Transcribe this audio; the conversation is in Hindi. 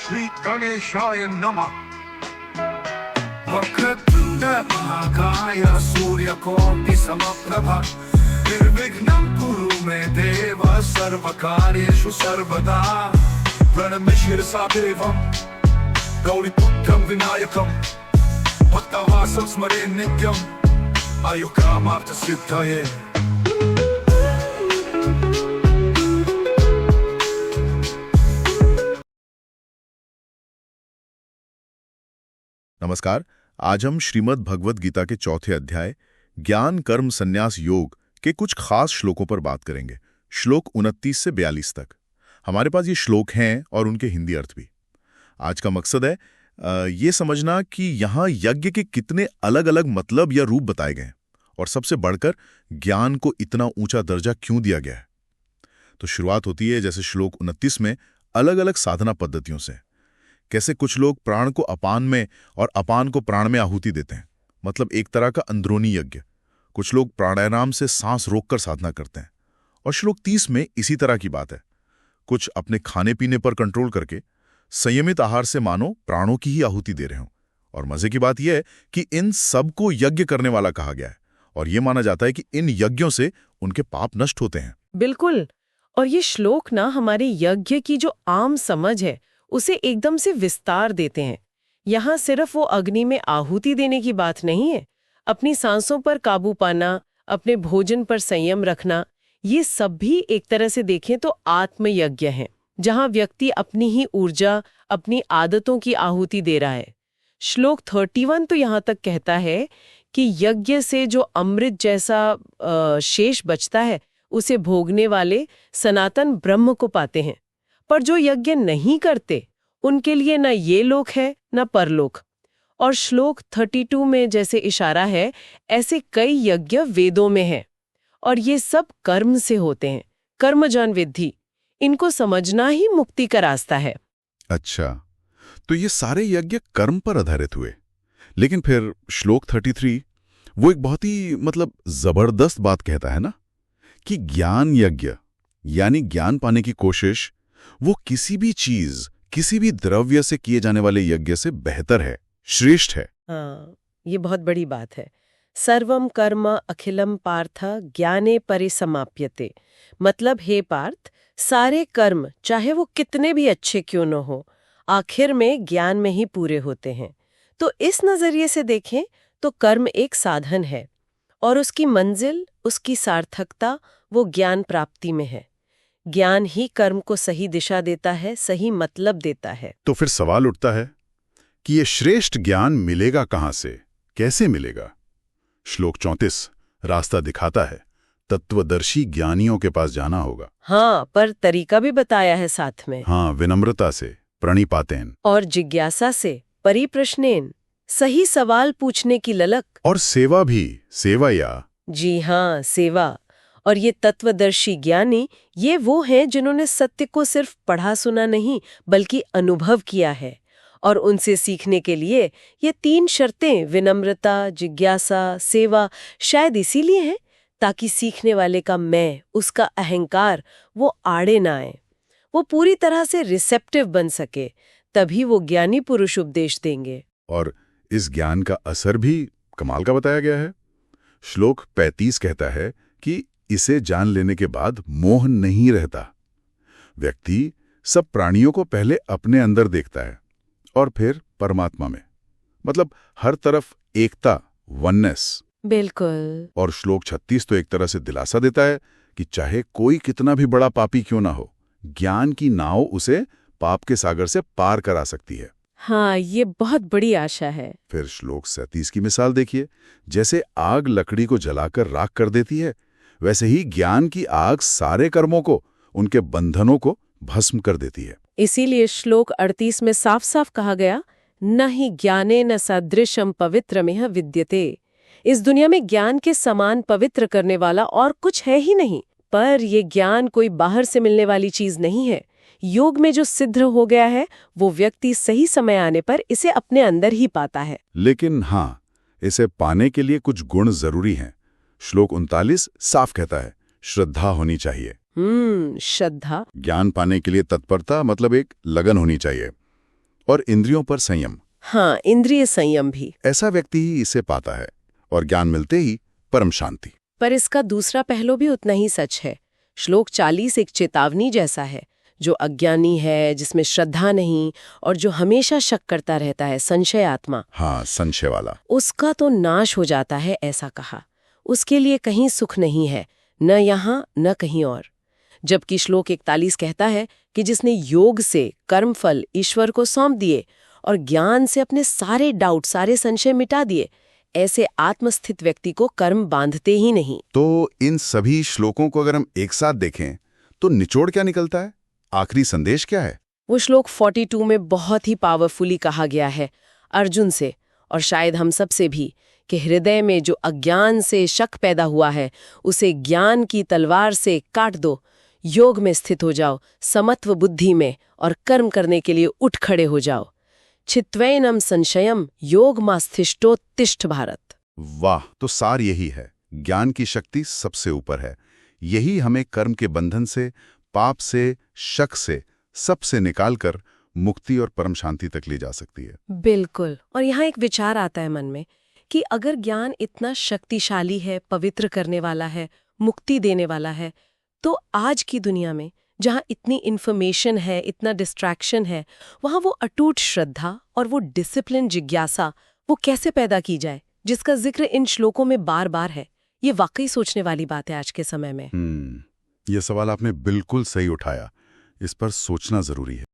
श्री गणेशाय नमः। वक्रतुण्डमहाकाय सूर्यकोटिसमप्रभा निर्विघ्नं कुरु मे देव सर्वकार्येषु सर्वदा। प्रणम्य शिरसा देवं गौरीपुत्रं विनायकं भक्तवासं स्मरे नित्यं आयुकामार्थसिद्धये। नमस्कार। आज हम श्रीमद् भगवद गीता के चौथे अध्याय ज्ञान कर्म संन्यास योग के कुछ खास श्लोकों पर बात करेंगे। श्लोक 29 से 42 तक हमारे पास ये श्लोक हैं और उनके हिंदी अर्थ भी। आज का मकसद है ये समझना कि यहाँ यज्ञ के कितने अलग अलग मतलब या रूप बताए गए हैं और सबसे बढ़कर ज्ञान को इतना ऊंचा दर्जा क्यों दिया गया है। तो शुरुआत होती है जैसे श्लोक 29 में अलग अलग साधना पद्धतियों से। कैसे कुछ लोग प्राण को अपान में और अपान को प्राण में आहुति देते हैं, मतलब एक तरह का अंदरूनी यज्ञ। कुछ लोग प्राणायाम से सांस रोककर साधना करते हैं। और श्लोक 30 में इसी तरह की बात है। कुछ अपने खाने पीने पर कंट्रोल करके संयमित आहार से मानो प्राणों की ही आहुति दे रहे हों। और मजे की बात यह है कि इन सबको यज्ञ करने वाला कहा गया है और यह माना जाता है कि इन यज्ञों से उनके पाप नष्ट होते हैं। बिल्कुल। और ये श्लोक ना हमारे यज्ञ की जो आम समझ है उसे एकदम से विस्तार देते हैं। यहाँ सिर्फ वो अग्नि में आहुति देने की बात नहीं है। अपनी सांसों पर काबू पाना, अपने भोजन पर संयम रखना, ये सब भी एक तरह से देखें तो आत्मयज्ञ हैं, जहाँ व्यक्ति अपनी ही ऊर्जा, अपनी आदतों की आहुति दे रहा है। श्लोक 31 तो यहाँ तक कहता है कि यज्ञ से जो अमृत जैसा शेष बचता है उसे भोगने वाले सनातन ब्रह्म को पाते हैं। पर जो यज्ञ नहीं करते उनके लिए न ये लोक है न परलोक। और श्लोक 32 में जैसे इशारा है, ऐसे कई यज्ञ वेदों में हैं और ये सब कर्म से होते हैं। कर्मजन विद्धि, इनको समझना ही मुक्ति का रास्ता है। अच्छा, तो ये सारे यज्ञ कर्म पर आधारित हुए। लेकिन फिर श्लोक 33 वो एक बहुत ही जबरदस्त बात कहता है ना, कि ज्ञान यज्ञ यानी ज्ञान पाने की कोशिश वो किसी भी चीज, किसी भी द्रव्य से किए जाने वाले यज्ञ से बेहतर है, श्रेष्ठ है। हाँ, ये बहुत बड़ी बात है। सर्वम कर्म अखिलम पार्थ ज्ञाने परिसमाप्यते। मतलब हे पार्थ, सारे कर्म चाहे वो कितने भी अच्छे क्यों न हो, आखिर में ज्ञान में ही पूरे होते हैं। तो इस नजरिए से देखें तो कर्म एक साधन है और उसकी मंजिल, उसकी सार्थकता वो ज्ञान प्राप्ति में है। ज्ञान ही कर्म को सही दिशा देता है, सही मतलब देता है। तो फिर सवाल उठता है कि ये श्रेष्ठ ज्ञान मिलेगा कहां से, कैसे मिलेगा। श्लोक 34 रास्ता दिखाता है। तत्वदर्शी ज्ञानियों के पास जाना होगा। हाँ, पर तरीका भी बताया है साथ में। हाँ, विनम्रता से, प्रणिपातेन, और जिज्ञासा से, परिप्रश्नेन, सही सवाल पूछने की ललक। और सेवा भी, सेवाया। जी हाँ, सेवा। और ये तत्वदर्शी ज्ञानी, ये वो हैं जिन्होंने सत्य को सिर्फ पढ़ा सुना नहीं बल्कि अनुभव किया है। और उनसे सीखने के लिए ये 3 शर्तें, विनम्रता, जिज्ञासा, सेवा, शायद इसीलिए हैं ताकि सीखने वाले का मैं, उसका अहंकार, वो आड़े ना आए, वो पूरी तरह से रिसेप्टिव बन सके। तभी वो ज्ञानी पुरुष उपदेश देंगे। और इस ज्ञान का असर भी कमाल का बताया गया है। श्लोक 35 कहता है कि इसे जान लेने के बाद मोह नहीं रहता। व्यक्ति सब प्राणियों को पहले अपने अंदर देखता है और फिर परमात्मा में, मतलब हर तरफ एकता, वननेस। बिल्कुल। और श्लोक 36 तो एक तरह से दिलासा देता है कि चाहे कोई कितना भी बड़ा पापी क्यों ना हो, ज्ञान की नाव उसे पाप के सागर से पार करा सकती है। हाँ, ये बहुत बड़ी आशा है। फिर श्लोक 37 की मिसाल देखिए। जैसे आग लकड़ी को जलाकर राख कर देती है, वैसे ही ज्ञान की आग सारे कर्मों को, उनके बंधनों को भस्म कर देती है। इसीलिए श्लोक 38 में साफ साफ कहा गया, न ही ज्ञाने न सदृशम पवित्रमेह विद्यते। इस दुनिया में ज्ञान के समान पवित्र करने वाला और कुछ है ही नहीं। पर ये ज्ञान कोई बाहर से मिलने वाली चीज नहीं है। योग में जो सिद्ध हो गया है वो व्यक्ति सही समय आने पर इसे अपने अंदर ही पाता है। लेकिन हाँ, इसे पाने के लिए कुछ गुण जरूरी हैं। श्लोक 39 साफ कहता है, श्रद्धा होनी चाहिए। श्रद्धा। ज्ञान पाने के लिए तत्परता, मतलब एक लगन होनी चाहिए। और इंद्रियों पर संयम। हाँ, इंद्रिय संयम भी। ऐसा व्यक्ति ही इसे पाता है और ज्ञान मिलते ही परम शांति। पर इसका दूसरा पहलू भी उतना ही सच है। श्लोक 40 एक चेतावनी जैसा है। जो अज्ञानी है, जिसमें श्रद्धा नहीं और जो हमेशा शक करता रहता है, संशय आत्मा, हाँ, संशय वाला, उसका तो नाश हो जाता है, ऐसा कहा। उसके लिए कहीं सुख नहीं है, न यहाँ न कहीं और। जबकि श्लोक 41 कहता है कि जिसने योग से कर्मफल ईश्वर को सौंप दिए और ज्ञान से अपने सारे डाउट, सारे संशय मिटा दिए, ऐसे आत्मस्थित व्यक्ति को कर्म बांधते ही नहीं। तो इन सभी श्लोकों को अगर हम एक साथ देखें तो निचोड़ क्या निकलता है? आखिरी संदेश क्या है? वो श्लोक 42 में बहुत ही पावरफुली कहा गया है अर्जुन से, और शायद हम सब से भी, कि हृदय में जो अज्ञान से शक पैदा हुआ है उसे ज्ञान की तलवार से काट दो, योग में स्थित हो जाओ, समत्व बुद्धि में, और कर्म करने के लिए उठ खड़े हो जाओ। छित्वैनम संशयम योग मास्तिष्ठोत्तिष्ठ भारत। वाह, तो सार यही है, ज्ञान की शक्ति सबसे ऊपर है। यही हमें कर्म के बंधन से, पाप से, शक से, सबसे निकालकर मुक्ति और परम शांति तक ले जा सकती है। बिल्कुल। और यहाँ एक विचार आता है मन में कि अगर ज्ञान इतना शक्तिशाली है, पवित्र करने वाला है, मुक्ति देने वाला है, तो आज की दुनिया में जहाँ इतनी इन्फॉर्मेशन है, इतना डिस्ट्रैक्शन है, वहाँ वो अटूट श्रद्धा और वो डिसिप्लिन, जिज्ञासा, वो कैसे पैदा की जाए, जिसका जिक्र इन श्लोकों में बार बार है। ये वाकई सोचने वाली बात है आज के समय में। ये सवाल आपने बिल्कुल सही उठाया। इस पर सोचना जरूरी है।